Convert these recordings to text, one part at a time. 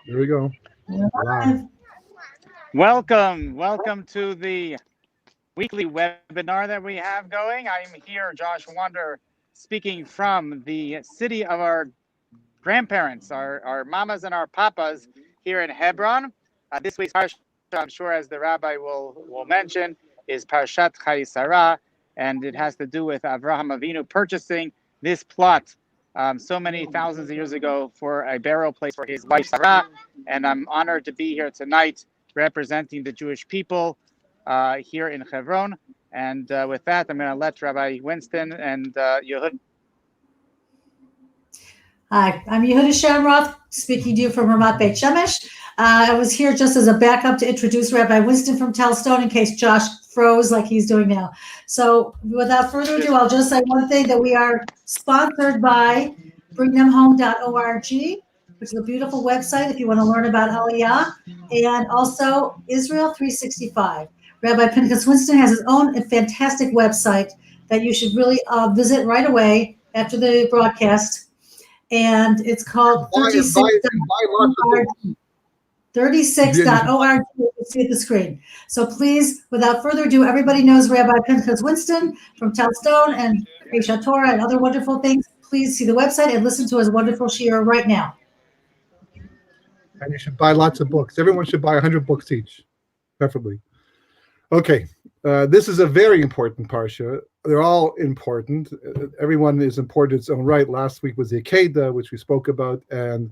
Here we go. Live. Welcome to the weekly webinar that we have going. I'm here, Josh Wander, speaking from the city of our grandparents, our mamas and our papas here in Hebron. This week's parsha, I'm sure, as the rabbi will mention, is Parshat Chai Sarah, and it has to do with Avraham Avinu purchasing this plot so many thousands of years ago for a burial place for his wife Sarah. And I'm honored to be here tonight representing the Jewish people here in Hebron. And with that, I'm going to let Rabbi Winston and Yehud. Hi, I'm Yehuda Shamroth, speaking to you from Ramat Beit Shemesh. I was here just as a backup to introduce Rabbi Winston from Telstone in case Josh froze like he's doing now. So without further ado, I'll just say one thing, that we are sponsored by bringthemhome.org, which is a beautiful website if you want to learn about Aliyah, and also Israel 365. Rabbi Pinchas Winston has his own fantastic website that you should really visit right away after the broadcast. And it's called 36.org. 36.org. You can see at the screen. So please, without further ado, everybody knows Rabbi Pinchas Winston from Telstone and Beishat Torah and other wonderful things. Please see the website and listen to his wonderful shiur right now. And you should buy lots of books. Everyone should buy 100 books each, preferably. Okay, this is a very important parsha. They're all important. Everyone is important in its own right. Last week was the Akedah, which we spoke about, and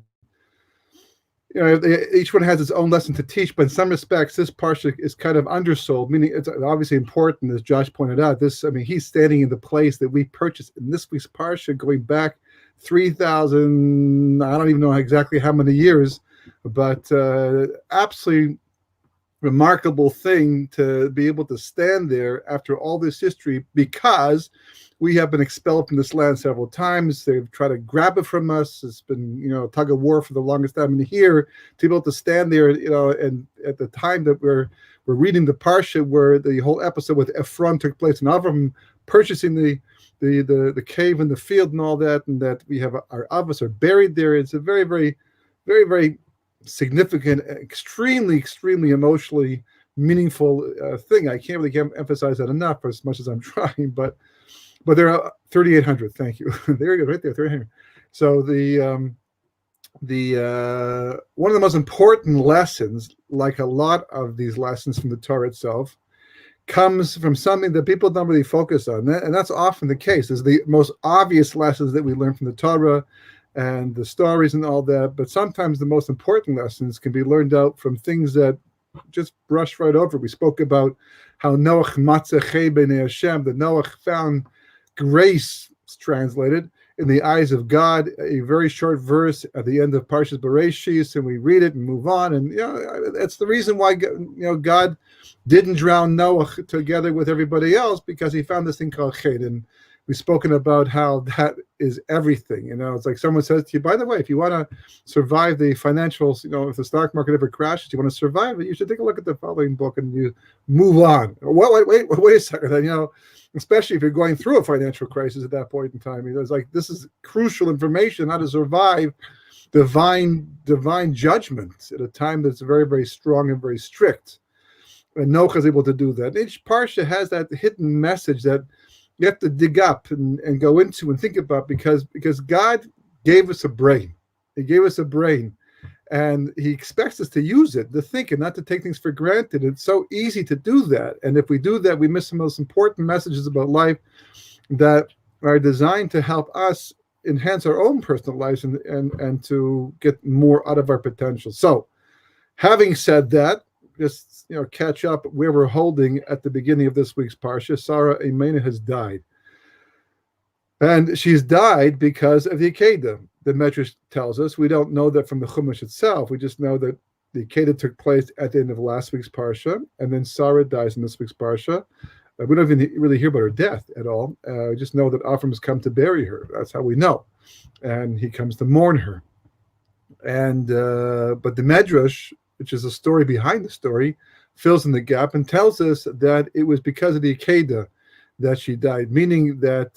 each one has its own lesson to teach. But in some respects, this parsha is kind of undersold, meaning it's obviously important, as Josh pointed out. He's standing in the place that we purchased in this week's parsha, going back 3,000. I don't even know exactly how many years, but absolutely remarkable thing to be able to stand there after all this history, because we have been expelled from this land several times. They've tried to grab it from us. It's been, a tug of war for the longest time. And here, to be able to stand there, and at the time that we're reading the parsha where the whole episode with Ephron took place, and Avram purchasing the cave and the field and all that, and that we have our avos are buried there. It's a very, very, very, very significant, extremely emotionally meaningful thing. I can't really emphasize that enough, as much as I'm trying, but there are 3,800. Thank you. There you go, right there, 3,800. So the one of the most important lessons, like a lot of these lessons from the Torah itself, comes from something that people don't really focus on, and that's often the case. Is the most obvious lessons that we learn from the Torah and the stories and all that, but sometimes the most important lessons can be learned out from things that just brush right over. We spoke about how Noach matzeh chei b'nei Hashem, that Noach found grace, translated, in the eyes of God, a very short verse at the end of Parshas Bereshis, and we read it and move on. And that's the reason why God didn't drown Noach together with everybody else, because he found this thing called ched. And we've spoken about how that is everything. It's like someone says to you, by the way, if you want to survive the financials, if the stock market ever crashes, you want to survive it, you should take a look at the following book and you move on. Wait a second. And, especially if you're going through a financial crisis at that point in time, it's like, this is crucial information how to survive divine judgment at a time that's very, very strong and very strict. And Noach is able to do that. And each parsha has that hidden message that you have to dig up and go into and think about, because God gave us a brain. He gave us a brain, and he expects us to use it, to think, and not to take things for granted. It's so easy to do that. And if we do that, we miss the most important messages about life that are designed to help us enhance our own personal lives and to get more out of our potential. So, having said that, just catch up where we're holding at the beginning of this week's parsha. Sarah Imena has died, and she's died because of the Akedah. The Medrash tells us. We don't know that from the Chumash itself. We just know that the Akedah took place at the end of last week's parsha, and then Sarah dies in this week's parsha. We don't even really hear about her death at all. We just know that Avram has come to bury her. That's how we know, and he comes to mourn her. And but the Medrash, which is a story behind the story, fills in the gap and tells us that it was because of the Akedah that she died, meaning that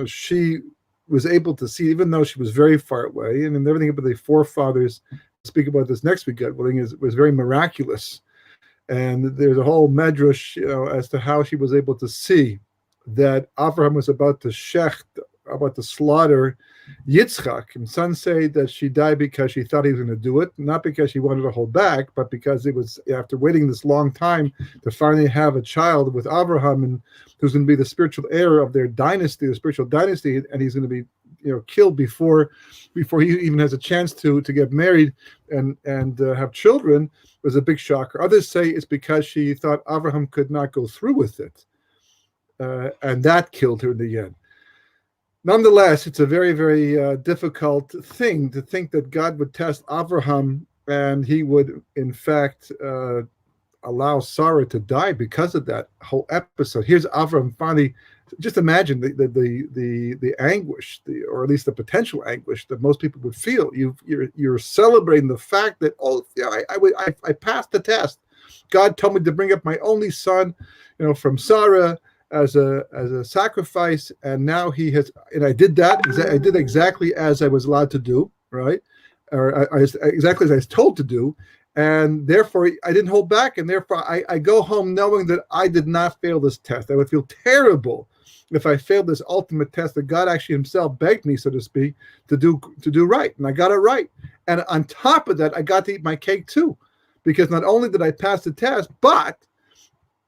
she was able to see, even though she was very far away, and everything about the forefathers, speak about this next week, God willing, was very miraculous. And there's a whole medrash, as to how she was able to see that Avraham was about to slaughter Yitzchak. And some say that she died because she thought he was going to do it, not because she wanted to hold back, but because it was after waiting this long time to finally have a child with Avraham, and who's going to be the spiritual heir of their dynasty, the spiritual dynasty, and he's going to be killed before he even has a chance to get married and have children, was a big shocker. Others say it's because she thought Avraham could not go through with it, and that killed her in the end. Nonetheless, it's a very, very difficult thing to think that God would test Avraham and he would, in fact, allow Sarah to die because of that whole episode. Here's Avraham finally. Just imagine the anguish, or at least the potential anguish that most people would feel. You're celebrating the fact that I passed the test. God told me to bring up my only son, from Sarah as a sacrifice, and now he has, and I did that. I did exactly as I was allowed to do, right, or exactly as I was told to do. And therefore, I didn't hold back, and therefore, I go home knowing that I did not fail this test. I would feel terrible if I failed this ultimate test that God actually himself begged me, so to speak, to do right. And I got it right. And on top of that, I got to eat my cake too, because not only did I pass the test, but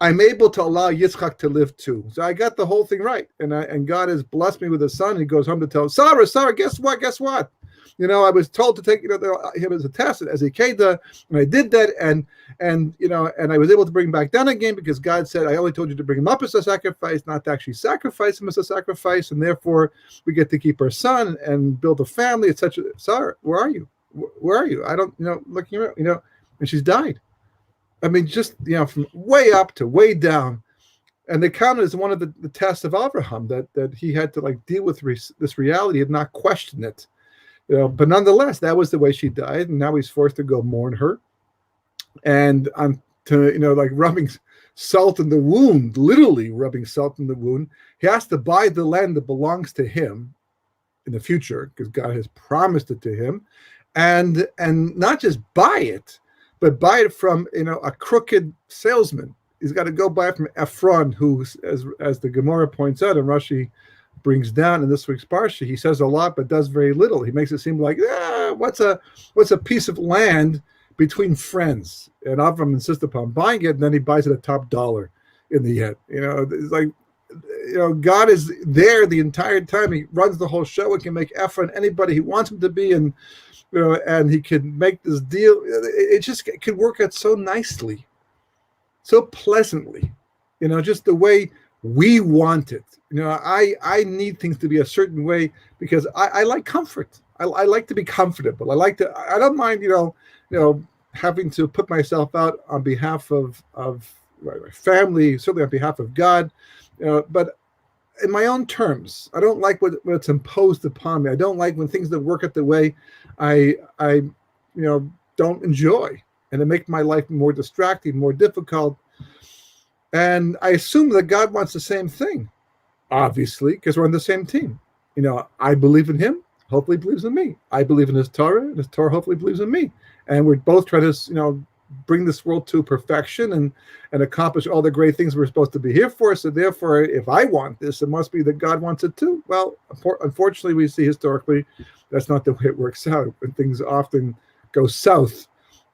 I'm able to allow Yitzchak to live too. So I got the whole thing right. And God has blessed me with a son. He goes home to tell Sarah, guess what? I was told to take, him as a test, as a keda, and I did that, and I was able to bring him back down again because God said, I only told you to bring him up as a sacrifice, not to actually sacrifice him as a sacrifice, and therefore we get to keep our son and build a family, etc. Sarah, where are you? Where are you? I don't, looking around, and she's died. I mean, just, from way up to way down. And the counted as one of the tests of Abraham, that he had to deal with this reality and not question it. But nonetheless, that was the way she died, and now he's forced to go mourn her, and rubbing salt in the wound, literally rubbing salt in the wound. He has to buy the land that belongs to him in the future because God has promised it to him, and not just buy it, but buy it from a crooked salesman. He's got to go buy it from Ephron, who, as the Gemara points out, and Rashi brings down in this week's parsha, he says a lot but does very little. He makes it seem like, what's a piece of land between friends? And Avram insists upon buying it, and then he buys it at top dollar in the end. It's like, God is there the entire time. He runs the whole show and can make Ephron anybody he wants him to be, and and he can make this deal. It just could work out so nicely, so pleasantly, just the way we want it. I need things to be a certain way because I like comfort. I like to be comfortable. I don't mind, having to put myself out on behalf of my family, certainly on behalf of God, but in my own terms. I don't like what's imposed upon me. I don't like when things don't work out the way I don't enjoy, and it makes my life more distracting, more difficult. And I assume that God wants the same thing, obviously, because we're on the same team. I believe in him, hopefully he believes in me. I believe in his Torah, and his Torah hopefully believes in me. And we're both trying to, bring this world to perfection and accomplish all the great things we're supposed to be here for. So therefore, if I want this, it must be that God wants it too. Well, unfortunately, we see historically that's not the way it works out. And things often go south,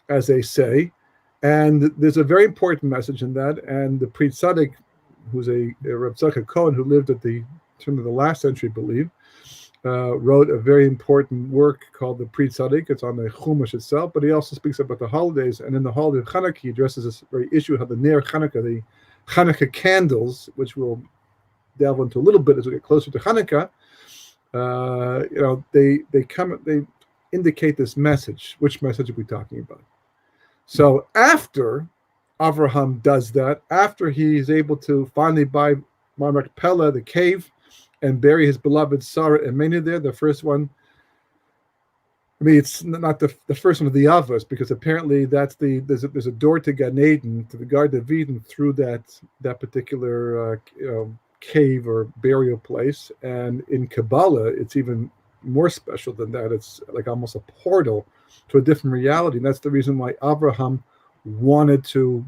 as they say. And there's a very important message in that. And the Pri Tzaddik, who's a Reb Tzadok Cohen who lived at the turn of the last century, I believe, wrote a very important work called the Pri Tzaddik. It's on the Chumash itself, but he also speaks about the holidays. And in the holiday of Chanukah, he addresses this very issue how the Ner Chanukah, the Chanukah candles, which we'll delve into a little bit as we get closer to Chanukah, they indicate this message. Which message are we talking about? So after Avraham does that, after he's able to finally buy Mar Machpelah, the cave, and bury his beloved Sarah and Mena there, the first one, it's not the first one of the Avos, because apparently there's a door to Gan Eden, to the Garden of Eden, through that particular cave or burial place. And in Kabbalah, it's even more special than that. It's like almost a portal to a different reality. And that's the reason why Abraham wanted to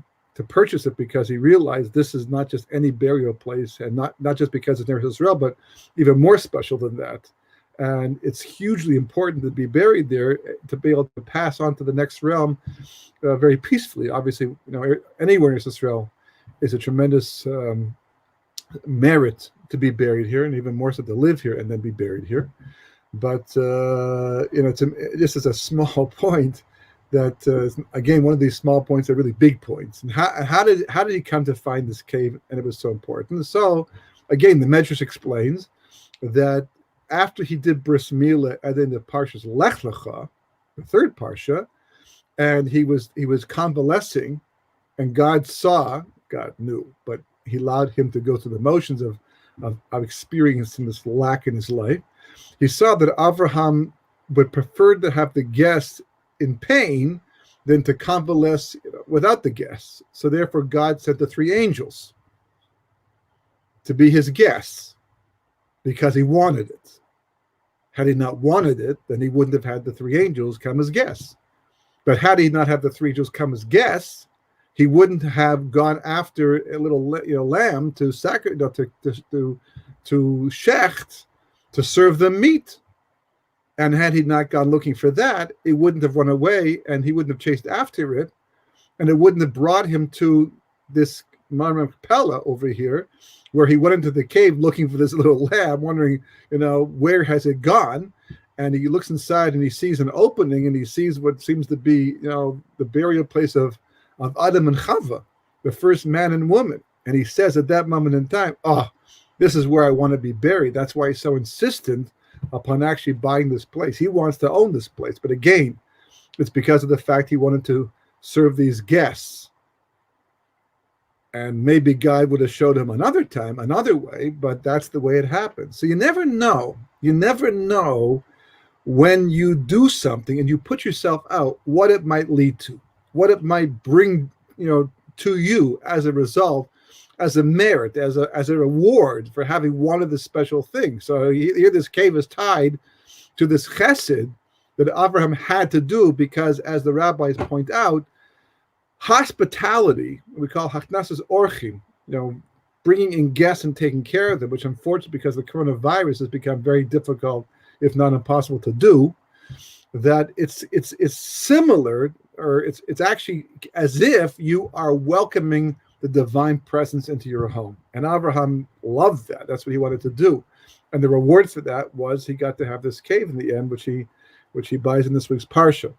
purchase it, because he realized this is not just any burial place, and not just because it's near Israel, but even more special than that. And it's hugely important to be buried there, to be able to pass on to the next realm very peacefully. Obviously, anywhere in Israel is a tremendous merit to be buried here, and even more so to live here and then be buried here. But this is a small point that again, one of these small points are really big points. And how did he come to find this cave, and it was so important? So again, the Medrash explains that after he did bris milah and then the parshas Lech Lecha, the third parsha, and he was convalescing, and God knew, but he allowed him to go through the motions of experiencing this lack in his life. He saw that Avraham would prefer to have the guests in pain than to convalesce without the guests. So therefore God sent the three angels to be his guests, because he wanted it. Had he not wanted it, then he wouldn't have had the three angels come as guests. But had he not had the three angels come as guests, he wouldn't have gone after a little lamb to sacrifice, to shecht, to serve them meat. And had he not gone looking for that, it wouldn't have run away, and he wouldn't have chased after it, and it wouldn't have brought him to this Maram Pella over here, where he went into the cave looking for this little lamb, wondering, where has it gone? And he looks inside and he sees an opening, and he sees what seems to be, the burial place of Adam and Chava, the first man and woman. And he says at that moment in time, this is where I want to be buried. That's why he's so insistent upon actually buying this place. He wants to own this place. But again, it's because of the fact he wanted to serve these guests. And maybe God would have showed him another time, another way, but that's the way it happened. So you never know. You never know when you do something and you put yourself out, what it might lead to, what it might bring, to you as a result, as a merit, as a reward for having wanted this special thing. So here this cave is tied to this chesed that Abraham had to do, because, as the rabbis point out, hospitality, we call haknasas orchim, bringing in guests and taking care of them, which unfortunately, because of the coronavirus, has become very difficult, if not impossible to do. That it's similar, or it's actually as if you are welcoming the divine presence into your home. And Abraham loved that. That's what he wanted to do. And the reward for that was he got to have this cave in the end, which he buys in this week's parsha.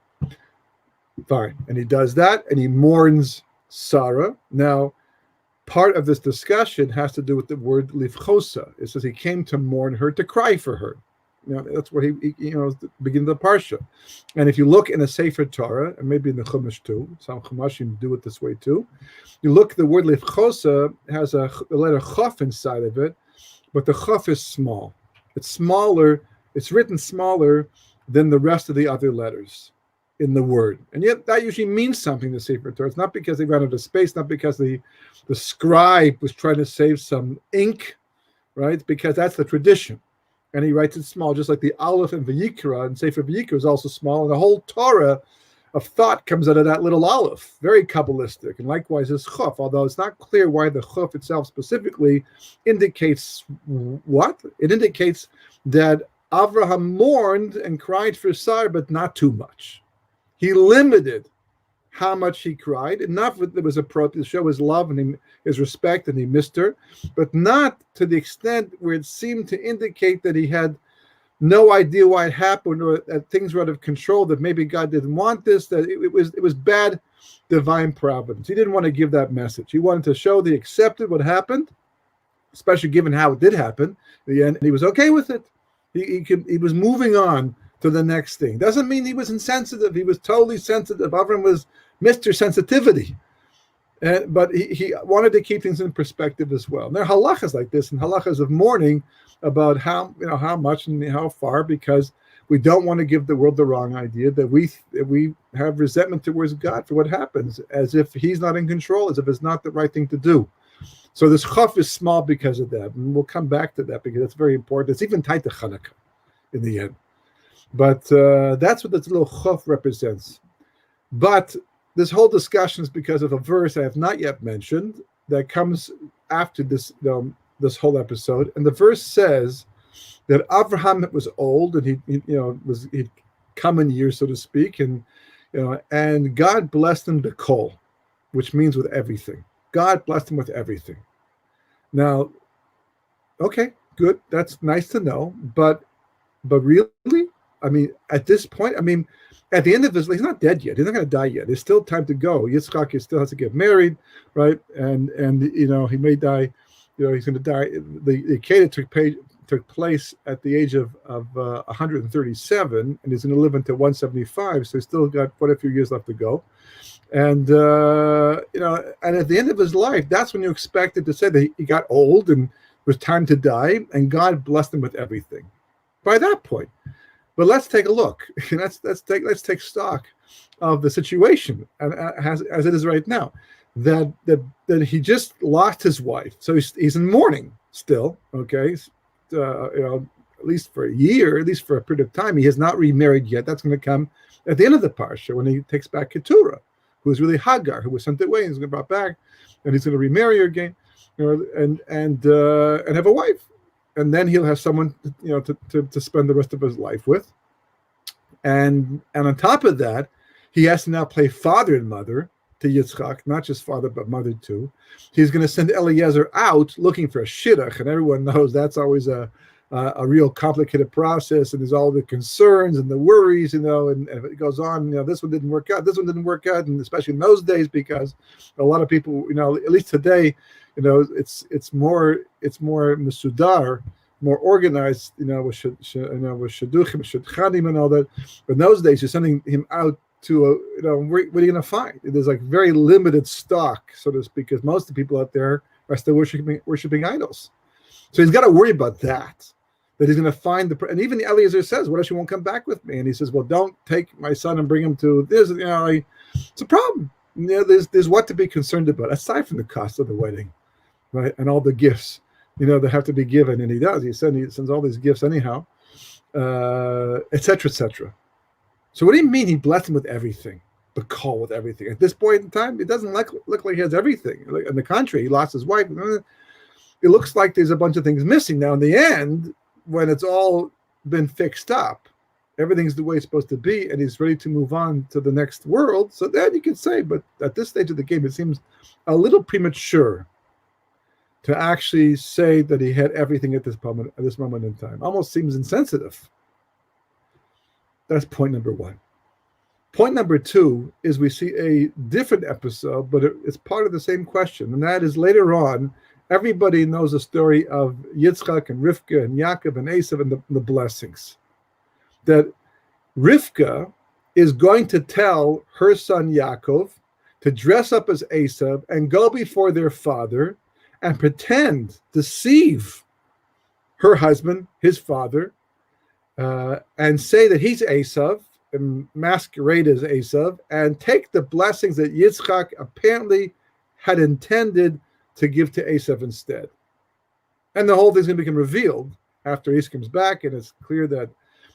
Fine. And he does that, and he mourns Sarah. Now, part of this discussion has to do with the word livchosa. It says he came to mourn her, to cry for her. That's where he the beginning of the parsha. And if you look in the Sefer Torah, and maybe in the Chumash too, some Chumashim do it this way too, you look, the word livchosa has the letter chaf inside of it, but the chaf is small. It's smaller. It's written smaller than the rest of the other letters in the word. And yet that usually means something to Sefer Torah. It's not because they ran out of space, not because the scribe was trying to save some ink, right? Because that's the tradition. And he writes it small, just like the Aleph and Vayikra, and Sefer Vayikra is also small, and the whole Torah of thought comes out of that little Aleph, very Kabbalistic. And likewise this Chuf, although it's not clear why the Chuf itself specifically indicates what? It indicates that Avraham mourned and cried for Sarah, but not too much. He limited how much he cried, enough that it was appropriate to show his love and his respect, and he missed her, but not to the extent where it seemed to indicate that he had no idea why it happened, or that things were out of control, that maybe God didn't want this, that it was bad divine providence. He didn't want to give that message. He wanted to show that he accepted what happened, especially given how it did happen in the end, and he was okay with it. He was moving on to the next thing. Doesn't mean he was insensitive. He was totally sensitive. Avram was Mr. Sensitivity. But he wanted to keep things in perspective as well. And there are halachas like this, and halachas of mourning about how much and how far, because we don't want to give the world the wrong idea that we have resentment towards God for what happens, as if he's not in control, as if it's not the right thing to do. So this chaf is small because of that. And we'll come back to that because it's very important. It's even tied to Hanukkah in the end. But that's what this little chaf represents. But this whole discussion is because of a verse I have not yet mentioned that comes after this this whole episode. And the verse says that Avraham was old and he'd come in years, so to speak, and and God blessed him b'kol, which means with everything. God blessed him with everything. Now, okay, good. That's nice to know. But really, I mean, at this point, I mean, at the end of his life, he's not dead yet. He's not going to die yet. There's still time to go. Yitzchak still has to get married, right? And he may die. He's going to die. The Kedah took place at the age of 137, and he's going to live until 175. So he's still got quite a few years left to go. And and at the end of his life, that's when you expected to say that he got old and it was time to die, and God blessed him with everything. By that point, but let's take a look. let's take stock of the situation as it is right now. That he just lost his wife, so he's in mourning still. Okay, at least for a year, at least for a period of time, he has not remarried yet. That's going to come at the end of the parsha when he takes back Keturah, who is really Hagar, who was sent away and is going to be brought back, and he's going to remarry her again, and have a wife, and then he'll have someone to spend the rest of his life with, and on top of that, he has to now play father and mother to Yitzchak, not just father but mother too. He's going to send Eliezer out looking for a shidduch, and everyone knows that's always a real complicated process, and there's all the concerns and the worries, and it goes on. This one didn't work out, and especially in those days, because a lot of people, at least today, it's more mesudar, more organized, with shidduchim, shidchanim, and all that. But in those days, you're sending him out to what are you going to find? There's like very limited stock, so to speak, because most of the people out there are still worshiping idols. So he's got to worry about that he's going to find and even Eliezer says, what if she won't come back with me? And he says, well, don't take my son and bring him to this. It's a problem. There's what to be concerned about, aside from the cost of the wedding, right? And all the gifts, that have to be given. And he does. He sends all these gifts anyhow, et cetera, et cetera. So what do you mean he blessed him with everything? The call with everything. At this point in time, it doesn't look like he has everything. On the contrary, he lost his wife. It looks like there's a bunch of things missing. Now, in the end, when it's all been fixed up, everything's the way it's supposed to be, and he's ready to move on to the next world. So then you can say, but at this stage of the game, it seems a little premature to actually say that he had everything at this moment in time. Almost seems insensitive. That's point number one. Point number two is we see a different episode, but it's part of the same question, and that is later on. Everybody knows the story of Yitzchak and Rivka and Yaakov and Esav and the blessings. That Rivka is going to tell her son Yaakov to dress up as Esav and go before their father and deceive her husband, his father, and say that he's Esav and masquerade as Esav and take the blessings that Yitzchak apparently had intended to give to Esav instead. And the whole thing's going to become revealed after Esav comes back, and it's clear that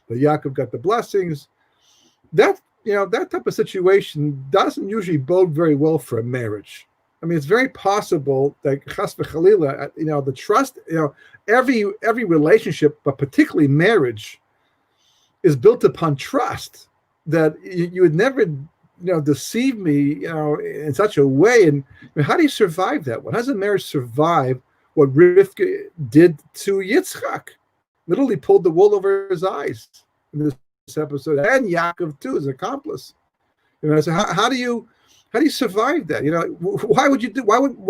Yaakov got the blessings. That type of situation doesn't usually bode very well for a marriage. I mean, it's very possible that chas v'chalila, the trust, every relationship, but particularly marriage, is built upon trust. That you would never deceive me, in such a way. And how do you survive that one? How does a marriage survive what Rivka did to Yitzchak? Literally pulled the wool over his eyes in this episode, and Yaakov too, his accomplice. So how do you survive that? Why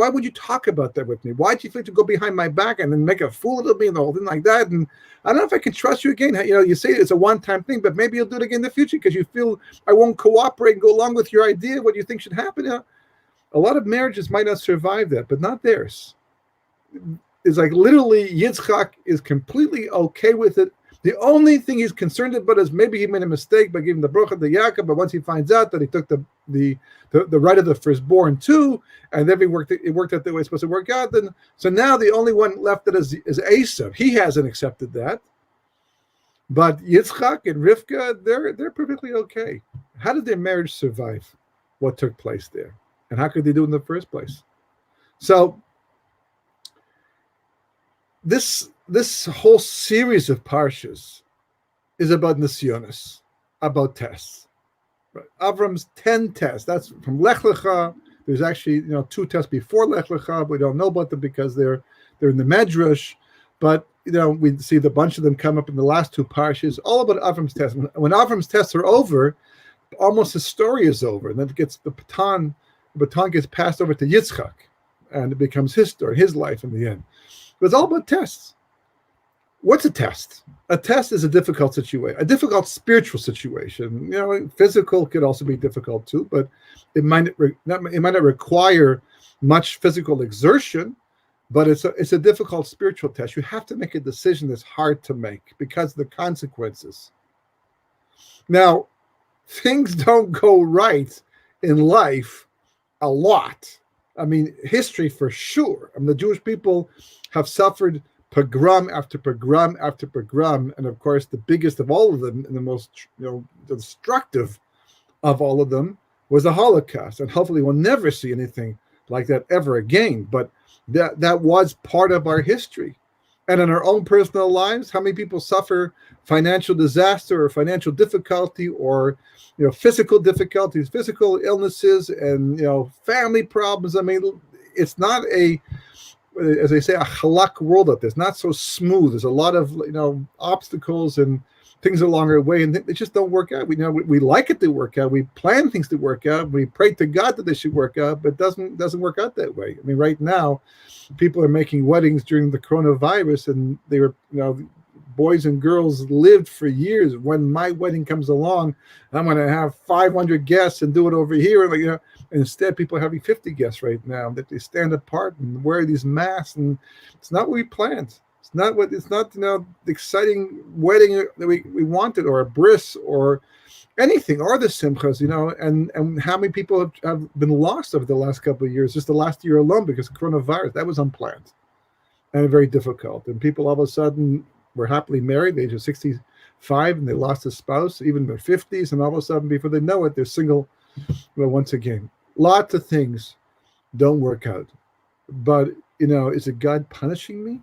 would you talk about that with me? Why do you think to go behind my back and then make a fool of me and the whole thing like that? And I don't know if I can trust you again. You say it's a one-time thing, but maybe you'll do it again in the future because you feel I won't cooperate and go along with your idea, what you think should happen. A lot of marriages might not survive that, but not theirs. It's like literally Yitzchak is completely okay with it The only thing he's concerned about is maybe he made a mistake by giving the bracha to Yaakov, but once he finds out that he took the right of the firstborn too, and then it worked out the way it's supposed to work out, then so now the only one left that is Esav. He hasn't accepted that. But Yitzchak and Rivka, they're perfectly okay. How did their marriage survive what took place there? And how could they do it in the first place? So this whole series of parshas is about nisyonos, about tests. Right? Avram's 10 tests. That's from Lech Lecha. There's actually 2 tests before Lech Lecha. We don't know about them because they're in the Medrash. But we see the bunch of them come up in the last 2 parshas, all about Avram's tests. When Avram's tests are over, almost his story is over, and then the baton gets passed over to Yitzchak, and it becomes his story, his life in the end. But it's all about tests. What's a test? A test is a difficult situation, a difficult spiritual situation. Physical could also be difficult too, but it might not require much physical exertion, but it's a difficult spiritual test. You have to make a decision that's hard to make because of the consequences. Now, things don't go right in life a lot. I mean, history for sure. The Jewish people have suffered pogrom after pogrom after pogrom, and of course, the biggest of all of them, and the most destructive of all of them, was the Holocaust. And hopefully, we'll never see anything like that ever again. But that was part of our history. And in our own personal lives, how many people suffer financial disaster or financial difficulty or physical difficulties, physical illnesses, and family problems? I mean, it's not as they say, a halak world out there. It's not so smooth. There's a lot of obstacles and things along our way, and they just don't work out. We like it to work out. We plan things to work out. We pray to God that they should work out, but it doesn't work out that way. I mean, right now, people are making weddings during the coronavirus, and they were, boys and girls lived for years. When my wedding comes along, I'm going to have 500 guests and do it over here. And instead, people are having 50 guests right now. That they stand apart and wear these masks, and it's not what we planned. It's not the exciting wedding that we wanted, or a bris, or anything, or the simchas, and how many people have been lost over the last couple of years, just the last year alone, because of coronavirus. That was unplanned and very difficult. And people all of a sudden were happily married, the age of 65, and they lost a spouse, even in their 50s, and all of a sudden, before they know it, they're single once again. Lots of things don't work out. But, is it God punishing me?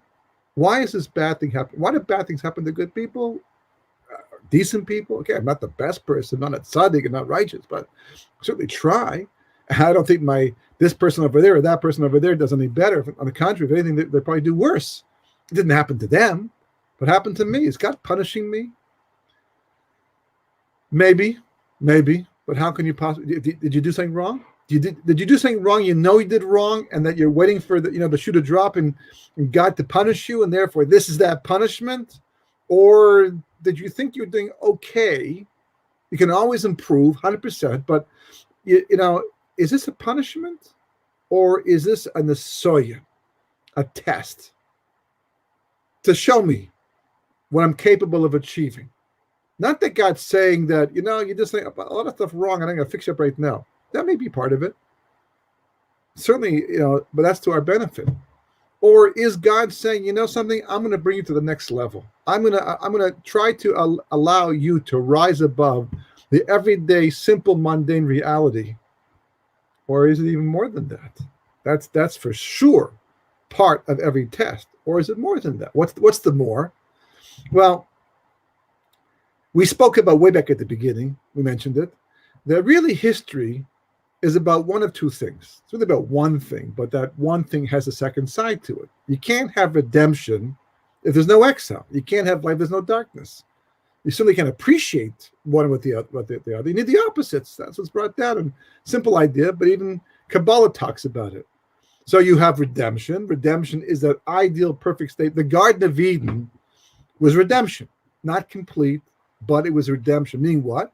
Why is this bad thing happen? Why do bad things happen to good people? Decent people? Okay, I'm not the best person, I'm not tzaddik, I'm not righteous, but I certainly try. I don't think this person over there or that person over there does any better. On the contrary, if anything, they probably do worse. It didn't happen to them, but happened to me. Is God punishing me? Maybe, but how can you possibly? Did you do something wrong? Did you do something wrong? You did wrong, and that you're waiting for the shoe to drop and God to punish you, and therefore this is that punishment? Or did you think you're doing okay? You can always improve, 100%. But is this a punishment, or is this a nesoya, a test to show me what I'm capable of achieving? Not that God's saying that you just think a lot of stuff wrong, and I'm going to fix it up right now. That may be part of it. Certainly, but that's to our benefit. Or is God saying, something, I'm going to bring you to the next level. I'm going to try to allow you to rise above the everyday, simple, mundane reality. Or is it even more than that? That's for sure part of every test. Or is it more than that? What's the more? Well, we spoke about way back at the beginning. We mentioned it. That really history is about one of two things. It's really about one thing, but that one thing has a second side to it. You can't have redemption if there's no exile. You can't have light if there's no darkness. You certainly can't appreciate one with the other. You need the opposites. That's what's brought down. And simple idea, but even Kabbalah talks about it. So you have redemption. Redemption is that ideal, perfect state. The Garden of Eden was redemption. Not complete, but it was redemption. Meaning what?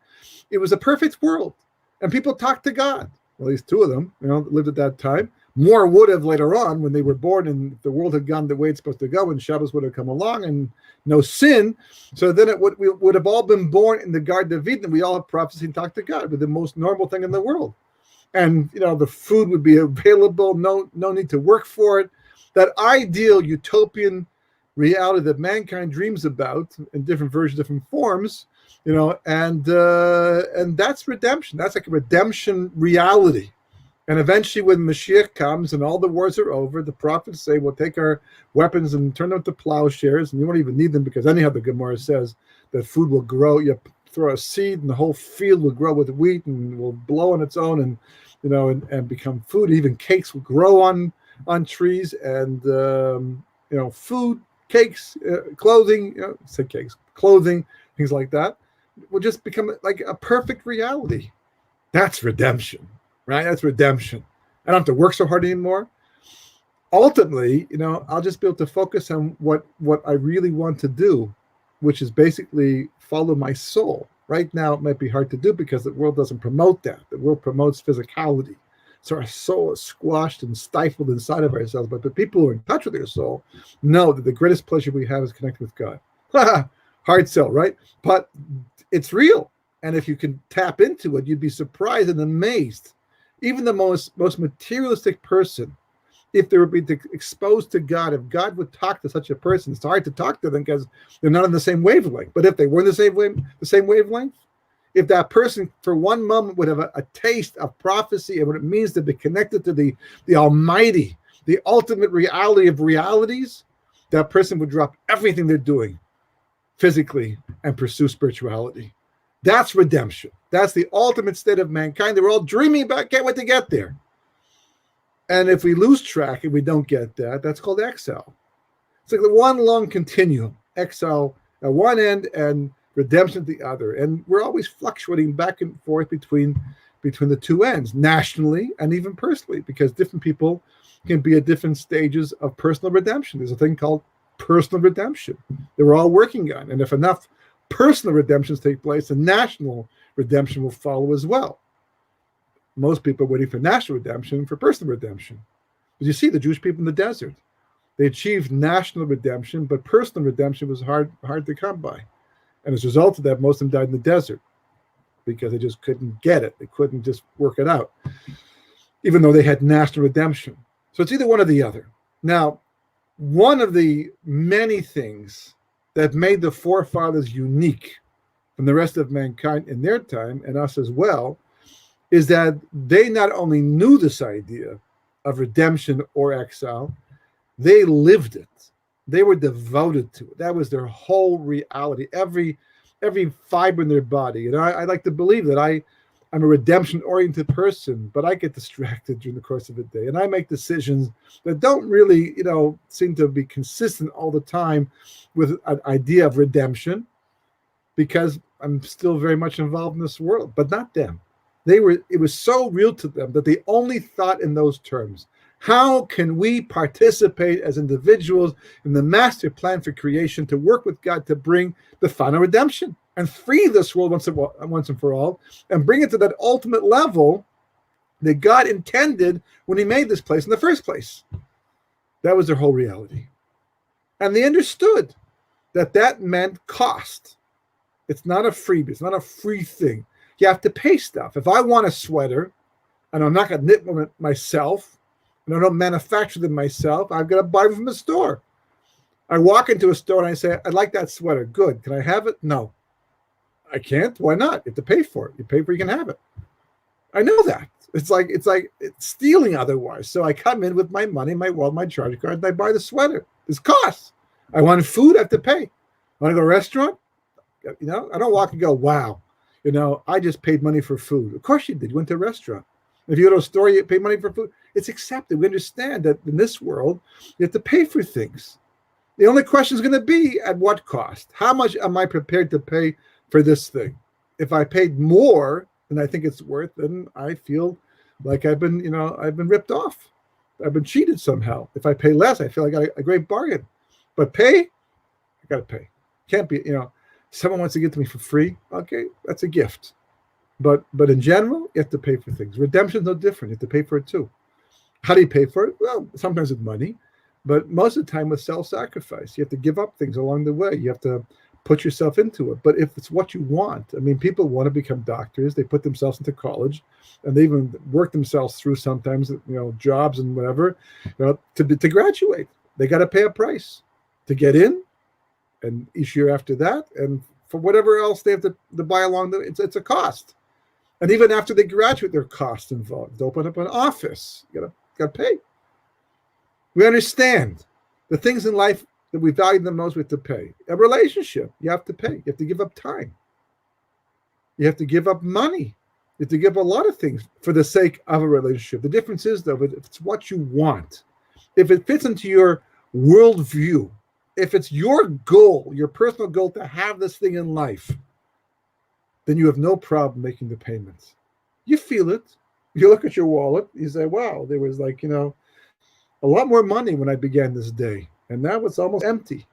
It was a perfect world. And people talked to God. Well, at least 2 of them, lived at that time. More would have later on when they were born and the world had gone the way it's supposed to go, and Shabbos would have come along and no sin. So then we would have all been born in the Garden of Eden. We all have prophecy and talk to God with the most normal thing in the world. And, the food would be available, no need to work for it. That ideal utopian reality that mankind dreams about in different versions, different forms, and that's redemption. That's like a redemption reality. And eventually when Mashiach comes and all the wars are over, the prophets say, we'll take our weapons and turn them to plowshares, and you won't even need them because anyhow the Gemara says that food will grow. You throw a seed and the whole field will grow with wheat and will blow on its own and become food. Even cakes will grow on trees, and food, cakes, clothing, say cakes, clothing, things like that will just become like a perfect reality. That's redemption. Right? That's redemption. I don't have to work so hard anymore. Ultimately, I'll just be able to focus on what I really want to do, which is basically follow my soul. Right now, it might be hard to do because the world doesn't promote that. The world promotes physicality. So our soul is squashed and stifled inside of ourselves. But the people who are in touch with their soul know that the greatest pleasure we have is connecting with God. Hard sell, right? But it's real. And if you can tap into it, you'd be surprised and amazed. Even the most materialistic person, if they would be exposed to God, if God would talk to such a person, it's hard to talk to them because they're not on the same wavelength. But if they were in the same wavelength, if that person for one moment would have a taste of prophecy and what it means to be connected to the Almighty, the ultimate reality of realities, that person would drop everything they're doing physically and pursue spirituality. That's redemption. That's the ultimate state of mankind. They're all dreaming about, can't wait to get there. And if we lose track and we don't get that, that's called exile. It's like the one long continuum, exile at one end and redemption at the other. And we're always fluctuating back and forth between the two ends, nationally and even personally, because different people can be at different stages of personal redemption. There's a thing called personal redemption that we're all working on. And if enough personal redemptions take place, and national redemption will follow as well. Most people are waiting for national redemption, for personal redemption. As you see, the Jewish people in the desert, they achieved national redemption, but personal redemption was hard to come by. And as a result of that, most of them died in the desert because they just couldn't get it. They couldn't just work it out, even though they had national redemption. So it's either one or the other. Now, one of the many things that made the forefathers unique from the rest of mankind in their time, and us as well, is that they not only knew this idea of redemption or exile, they lived it. They were devoted to it. That was their whole reality, every fiber in their body. And I like to believe that I'm a redemption-oriented person, but I get distracted during the course of the day, and I make decisions that don't really, seem to be consistent all the time with an idea of redemption, because I'm still very much involved in this world, but not them. It was so real to them that they only thought in those terms. How can we participate as individuals in the master plan for creation to work with God to bring the final redemption and free this world once and for all, and bring it to that ultimate level that God intended when he made this place in the first place? That was their whole reality. And they understood that meant cost. It's not a freebie. It's not a free thing. You have to pay stuff. If I want a sweater and I'm not going to knit one myself, and I don't manufacture them myself, I've got to buy them from a store. I walk into a store and I say, I'd like that sweater. Good. Can I have it? No. I can't. Why not? You have to pay for it. You pay for it, you can have it. I know that. It's like it's stealing otherwise. So I come in with my money, my wallet, my charge card, and I buy the sweater. There's costs. I want food, I have to pay. I want to go to a restaurant? I don't walk and go, wow, I just paid money for food. Of course you did. You went to a restaurant. If you go to a store, you pay money for food. It's accepted. We understand that in this world, you have to pay for things. The only question is going to be at what cost? How much am I prepared to pay for this thing? If I paid more than I think it's worth, then I feel like I've been ripped off. I've been cheated somehow. If I pay less, I feel like I got a great bargain. But pay, I got to pay. Can't be, someone wants to give to me for free. Okay, that's a gift. But in general, you have to pay for things. Redemption is no different. You have to pay for it too. How do you pay for it? Well, sometimes with money, but most of the time with self-sacrifice. You have to give up things along the way. You have to put yourself into it. But if it's what you want, I mean, people want to become doctors. They put themselves into college, and they even work themselves through sometimes, jobs and whatever, to graduate. They got to pay a price to get in, and each year after that, and for whatever else they have to buy along the way, it's a cost. And even after they graduate, there are costs involved. To open up an office, you got to pay. We understand the things in life that we value the most, we have to pay. A relationship, you have to pay. You have to give up time. You have to give up money. You have to give a lot of things for the sake of a relationship. The difference is, though, if it's what you want, if it fits into your worldview, if it's your goal, your personal goal to have this thing in life, then you have no problem making the payments. You feel it. You look at your wallet, you say, wow, there was a lot more money when I began this day, and now it's almost empty.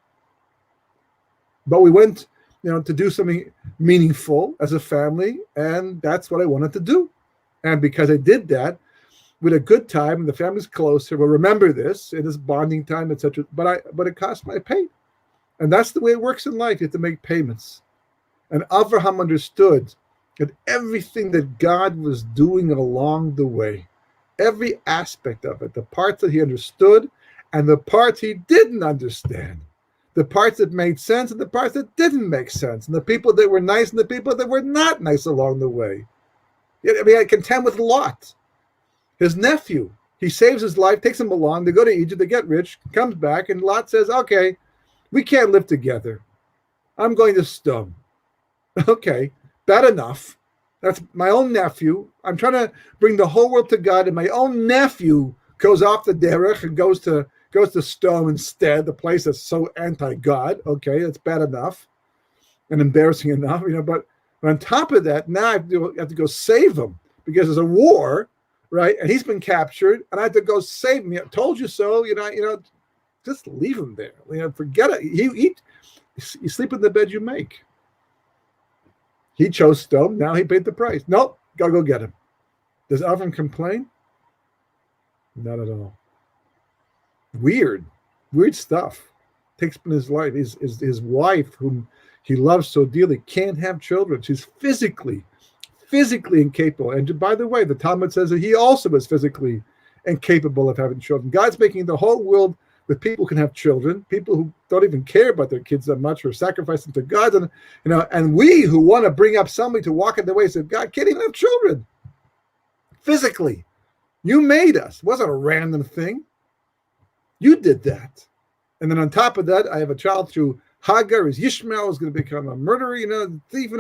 But we went, to do something meaningful as a family, and that's what I wanted to do. And because I did that, with a good time, and the family's closer, we'll remember this, it is bonding time, etc. But it cost my pay. And that's the way it works in life. You have to make payments. And Avraham understood that everything that God was doing along the way, every aspect of it, the parts that he understood and the parts he didn't understand, the parts that made sense and the parts that didn't make sense, and the people that were nice and the people that were not nice along the way. I contend with Lot, his nephew. He saves his life, takes him along. They go to Egypt, they get rich, comes back, and Lot says, okay, we can't live together. I'm going to Sodom. Okay, bad enough. That's my own nephew. I'm trying to bring the whole world to God, and my own nephew goes off the derech and goes to Sodom instead, the place that's so anti-God. Okay, that's bad enough and embarrassing enough, But on top of that, now I have to go save him because there's a war, right? And he's been captured, and I have to go save him. Told you so. Just leave him there. Forget it. You sleep in the bed you make. He chose Sodom. Now he paid the price. Nope, gotta go get him. Does Avram complain? Not at all. Weird stuff. Takes in his life. His wife, whom he loves so dearly, can't have children. She's physically incapable. And by the way, the Talmud says that he also is physically incapable of having children. God's making the whole world that people can have children, people who don't even care about their kids that much or sacrifice them to God. And we who want to bring up somebody to walk in the ways of God can't even have children. Physically. You made us. It wasn't a random thing. You did that. And then on top of that, I have a child through Hagar, is Ishmael, is going to become a murderer, thief,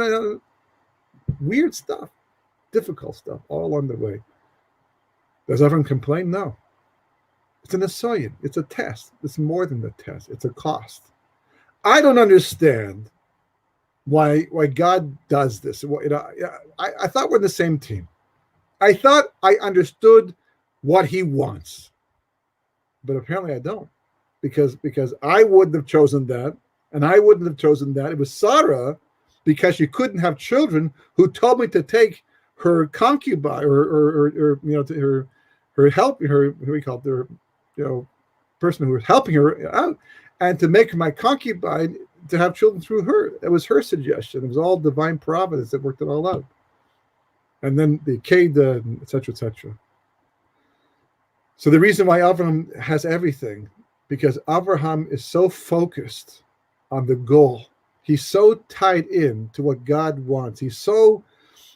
weird stuff, difficult stuff all along the way. Does everyone complain? No. It's an assignment. It's a test. It's more than a test. It's a cost. I don't understand why God does this. I thought we're in the same team. I thought I understood what he wants, but apparently I don't, because I wouldn't have chosen that, and I wouldn't have chosen that. It was Sarah, because she couldn't have children, who told me to take her concubine or her help, her what do we call it, her person who was helping her out, and to make my concubine to have children through her. That was her suggestion. It was all divine providence that worked it all out. And then the Keda, etc., etc. So the reason why Abraham has everything, because Abraham is so focused on the goal. He's so tied in to what God wants. He's so,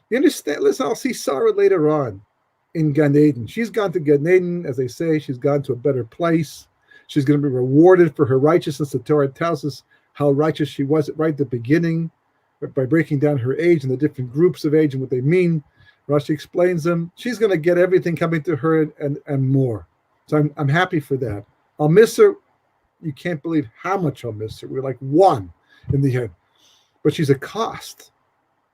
you understand? Listen, I'll see Sarah later on in Gan Eden. She's gone to Gan Eden, as they say. She's gone to a better place. She's going to be rewarded for her righteousness. The Torah tells us how righteous she was right at the beginning by breaking down her age and the different groups of age and what they mean. Rashi explains them. She's going to get everything coming to her and more. So I'm happy for that. I'll miss her. You can't believe how much I'll miss her. We're like one in the end. But she's a cost.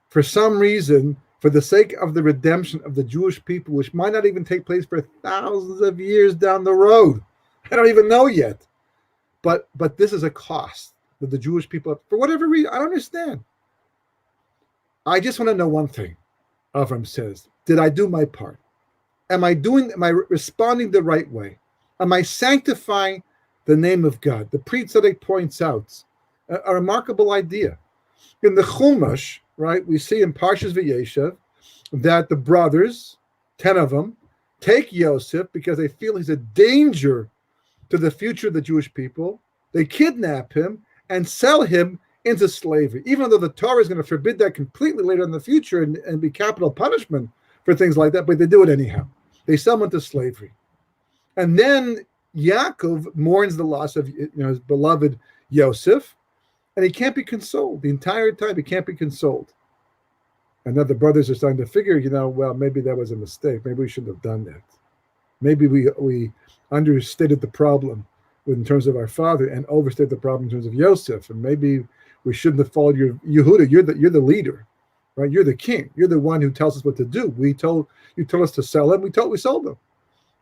For some reason, for the sake of the redemption of the Jewish people, which might not even take place for thousands of years down the road. I don't even know yet. But this is a cost that the Jewish people, for whatever reason, I don't understand. I just want to know one thing. Avram says, did I do my part? Am I responding the right way? Am I sanctifying the name of God? The Pri Tzaddik points out a remarkable idea. In the Chumash, right, we see in Parshas Vayeshev that the brothers, 10 of them, take Yosef because they feel he's a danger to the future of the Jewish people. They kidnap him and sell him into slavery, even though the Torah is going to forbid that completely later in the future and be capital punishment for things like that, but they do it anyhow. They sell him into slavery. And then Yaakov mourns the loss of his beloved Yosef, and he can't be consoled. The entire time he can't be consoled. And then the brothers are starting to figure, well, maybe that was a mistake. Maybe we shouldn't have done that. Maybe we understated the problem in terms of our father and overstated the problem in terms of Yosef. And maybe we shouldn't have followed Yehuda. You're the leader, right? You're the king. You're the one who tells us what to do. You told us to sell him. We sold him.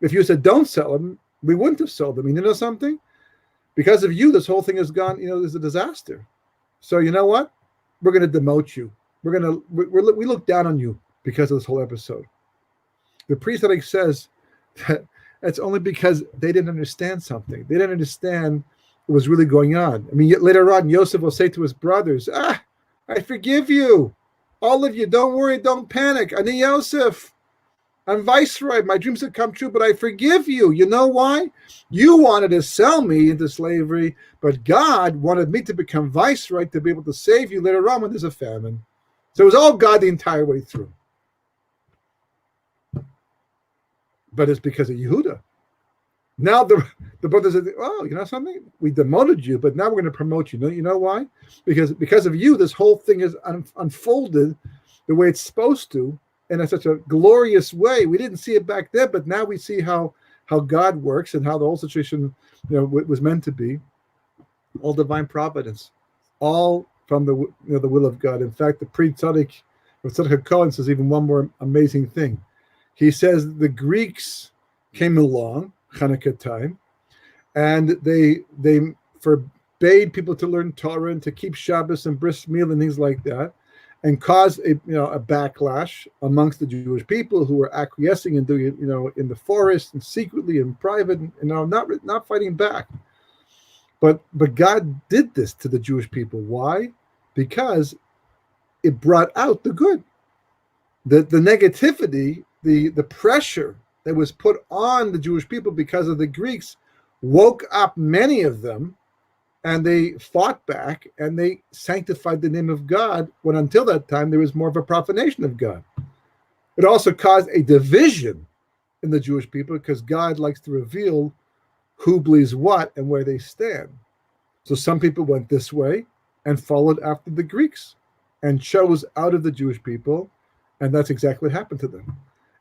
If you said don't sell him, we wouldn't have sold him. You know something? Because of you, this whole thing has gone. There's a disaster. So you know what? We're going to demote you. We look down on you because of this whole episode. The priest says that it's only because they didn't understand something. They didn't understand what was really going on. I mean, later on, Yosef will say to his brothers, I forgive you. All of you, don't worry, don't panic. Ani Yosef, I'm viceroy. My dreams have come true, but I forgive you. You know why? You wanted to sell me into slavery, but God wanted me to become viceroy to be able to save you later on when there's a famine. So it was all God the entire way through. But it's because of Yehuda. Now the brothers say, oh, you know something? We demoted you, but now we're going to promote you. You know why? Because of you, this whole thing is unfolded the way it's supposed to, in such a glorious way. We didn't see it back then, but now we see how God works and how the whole situation was meant to be. All divine providence. All from the will of God. In fact, the Pri Tzaddik, Tzaddik Cohen, says even one more amazing thing. He says the Greeks came along, Hanukkah time, and they forbade people to learn Torah and to keep Shabbos and bris meal and things like that, and caused a backlash amongst the Jewish people who were acquiescing and doing it in the forest and secretly and private, not fighting back. But God did this to the Jewish people. Why? Because it brought out the good. The negativity, the pressure that was put on the Jewish people because of the Greeks woke up many of them, and they fought back and they sanctified the name of God, when until that time there was more of a profanation of God. It also caused a division in the Jewish people because God likes to reveal who believes what and where they stand. So some people went this way and followed after the Greeks and chose out of the Jewish people, and that's exactly what happened to them.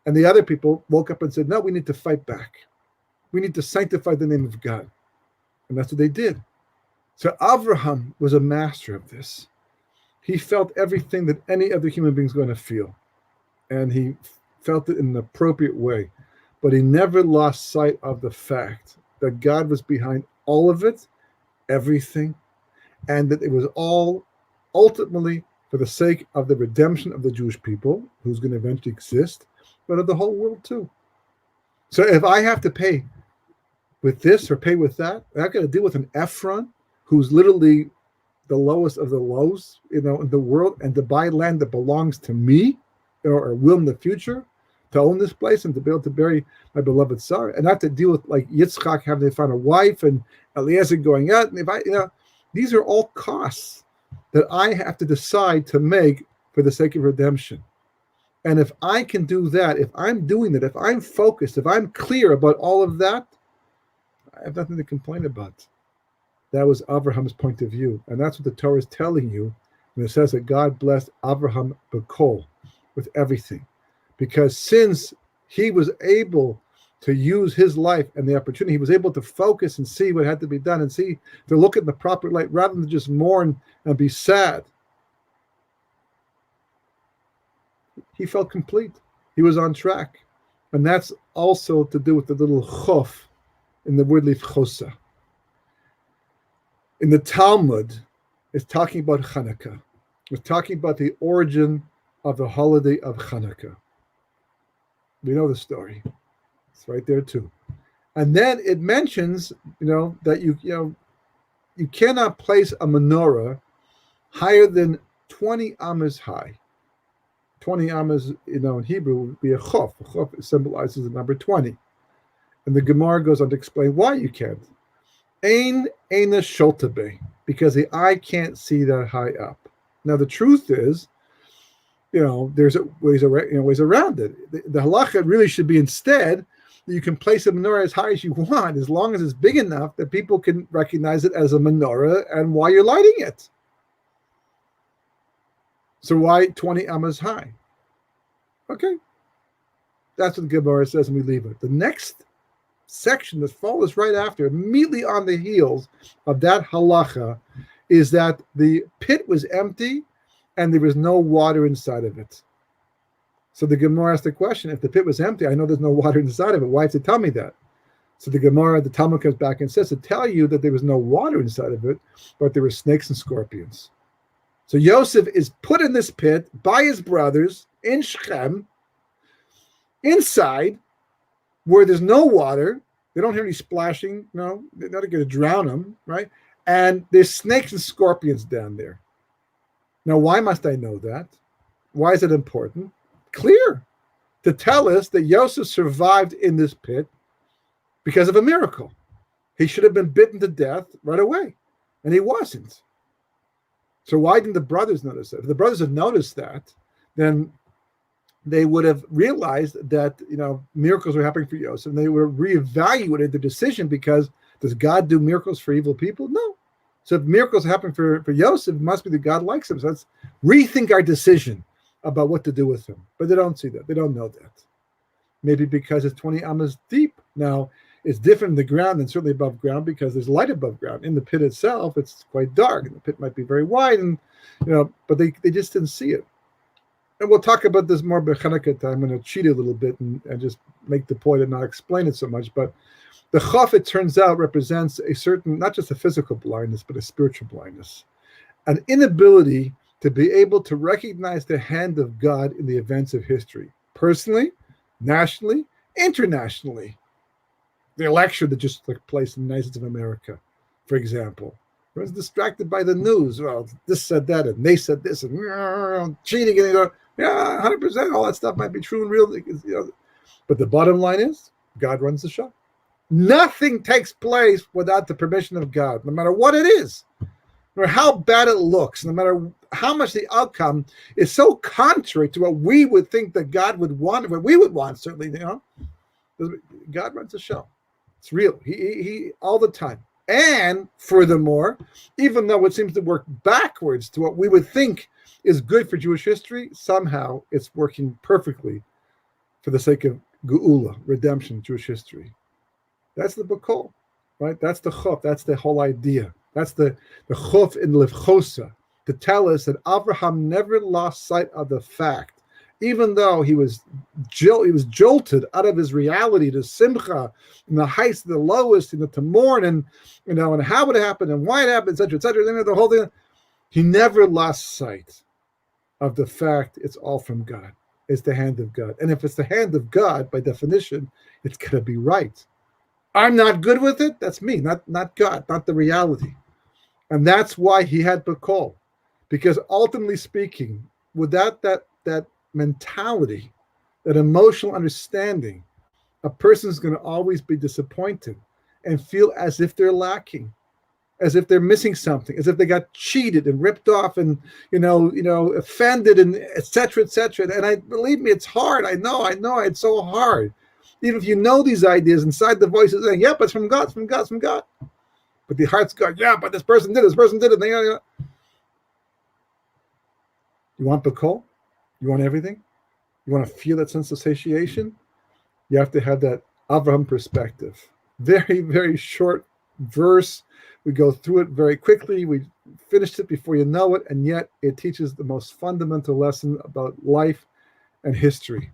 And the other people woke up and said, no, we need to fight back. We need to sanctify the name of God. And that's what they did. So Avraham was a master of this. He felt everything that any other human being is going to feel. And he felt it in an appropriate way. But he never lost sight of the fact that God was behind all of it, everything, and that it was all ultimately for the sake of the redemption of the Jewish people, who's going to eventually exist, but of the whole world too. So if I have to pay with this or pay with that, I got to deal with an Ephron who's literally the lowest of the lows, in the world, and to buy land that belongs to me, or will in the future, to own this place and to be able to bury my beloved Sarah, and not to deal with like Yitzchak having to find a wife and Eliezer going out. And these are all costs that I have to decide to make for the sake of redemption. And if I can do that, if I'm doing that, if I'm focused, if I'm clear about all of that, I have nothing to complain about. That was Abraham's point of view. And that's what the Torah is telling you when it says that God blessed Abraham b'kol, with everything. Because since he was able to use his life and the opportunity, he was able to focus and see what had to be done and see, to look at the proper light rather than just mourn and be sad. He felt complete. He was on track. And that's also to do with the little chof in the word lifchosa. In the Talmud, it's talking about Hanukkah. It's talking about the origin of the holiday of Hanukkah. We know the story. It's right there too. And then it mentions, that you cannot place a menorah higher than 20 amas high. 20 amas, in Hebrew would be a chof. A chof symbolizes the number 20. And the Gemara goes on to explain why you can't. Ein eina sholtabe, because the eye can't see that high up. Now the truth is, there's ways around it. The halacha really should be instead that you can place a menorah as high as you want, as long as it's big enough that people can recognize it as a menorah and why you're lighting it. So why 20 amas high? Okay. That's what the Gemara says, and we leave it. The next section that follows right after, immediately on the heels of that halacha, is that the pit was empty and there was no water inside of it. So the Gemara asked the question, if the pit was empty, I know there's no water inside of it. Why did it tell me that? So the Gemara, the Talmud comes back and says, to tell you that there was no water inside of it, but there were snakes and scorpions. So Yosef is put in this pit by his brothers in Shechem, inside, where there's no water. They don't hear any splashing. No, they're not going to drown them, right? And there's snakes and scorpions down there. Now, why must I know that? Why is it important? Clear. To tell us that Yosef survived in this pit because of a miracle. He should have been bitten to death right away, and he wasn't. So why didn't the brothers notice that? If the brothers had noticed that, then they would have realized that miracles were happening for Yosef, and they would have reevaluated the decision, because does God do miracles for evil people? No. So if miracles happen for Yosef, it must be that God likes him. So let's rethink our decision about what to do with him. But they don't see that. They don't know that. Maybe because it's 20 amas deep. Now, it's different in the ground than certainly above ground, because there's light above ground. In the pit itself, it's quite dark, and the pit might be very wide, and but they just didn't see it. And we'll talk about this more by Chanukah time. I'm going to cheat a little bit and just make the point and not explain it so much. But the chaf, it turns out, represents a certain, not just a physical blindness, but a spiritual blindness. An inability to be able to recognize the hand of God in the events of history, personally, nationally, internationally. The election that just took place in the United States of America, for example. Everyone's distracted by the news. Well, this said that, and they said this, and cheating, and 100%, all that stuff might be true and real. But the bottom line is, God runs the show. Nothing takes place without the permission of God, no matter what it is, no matter how bad it looks, no matter how much the outcome is so contrary to what we would think that God would want, what we would want, certainly, God runs the show. It's real. He all the time. And furthermore, even though it seems to work backwards to what we would think is good for Jewish history, somehow it's working perfectly for the sake of Geula, redemption, Jewish history. That's the Bakol, right? That's the Chuf. That's the whole idea. That's the Chuf in Levchosa, to tell us that Abraham never lost sight of the fact, even though he was jolted out of his reality to Simcha, in the heights, the lowest, to mourn, and and how it happened and why it happened, etc., etc. The whole thing. He never lost sight of the fact it's all from God. It's the hand of God, and if it's the hand of God, by definition, it's going to be right. I'm not good with it. That's me, not God, not the reality, and that's why he had Bakol, because ultimately speaking, without that mentality, that emotional understanding, a person's going to always be disappointed and feel as if they're lacking, as if they're missing something, as if they got cheated and ripped off and offended and etc. And believe me, it's hard. I know it's so hard. Even if you know these ideas, inside the voice is saying, "Yep, it's from God, it's from God, it's from God." But the heart's going, "Yeah, but this person did it, You want Bakol? You want everything? You want to feel that sense of satiation? You have to have that Avraham perspective. Very, very short verse. We go through it very quickly. We finished it before you know it, and yet it teaches the most fundamental lesson about life and history.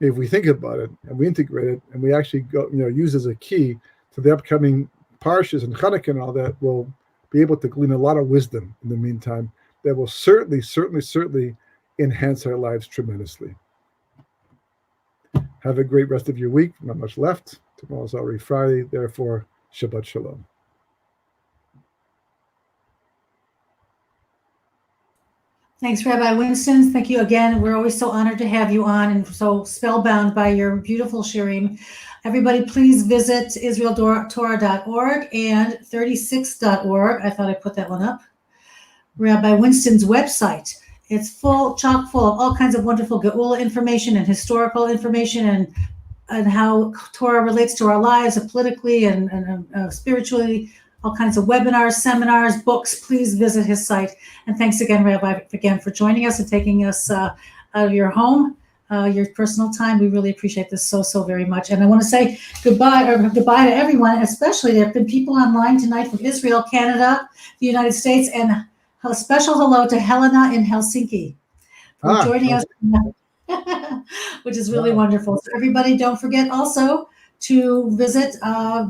If we think about it and we integrate it, and we actually go, use as a key to the upcoming parshas and Chanukah and all that, we'll be able to glean a lot of wisdom in the meantime that will certainly enhance our lives tremendously. Have a great rest of your week. Not much left. Tomorrow's already Friday. Therefore, Shabbat Shalom. Thanks, Rabbi Winston. Thank you again. We're always so honored to have you on and so spellbound by your beautiful shirim. Everybody, please visit israeltorah.org and 36.org. I thought I put that one up. Rabbi Winston's website. It's chock full of all kinds of wonderful Geula information and historical information and how Torah relates to our lives politically and spiritually. All kinds of webinars, seminars, books. Please visit his site. And thanks again, Rabbi, for joining us and taking us out of your home, your personal time. We really appreciate this so very much. And I want to say goodbye to everyone, especially there have been people online tonight from Israel, Canada, the United States, and a special hello to Helena in Helsinki for joining us, which is really wonderful. So everybody, don't forget also to visit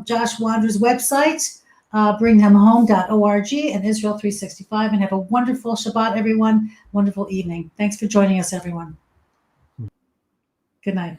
Josh Wander's website, bringthemhome.org and Israel 365, and have a wonderful Shabbat, everyone. Wonderful evening. Thanks for joining us, everyone. Good night.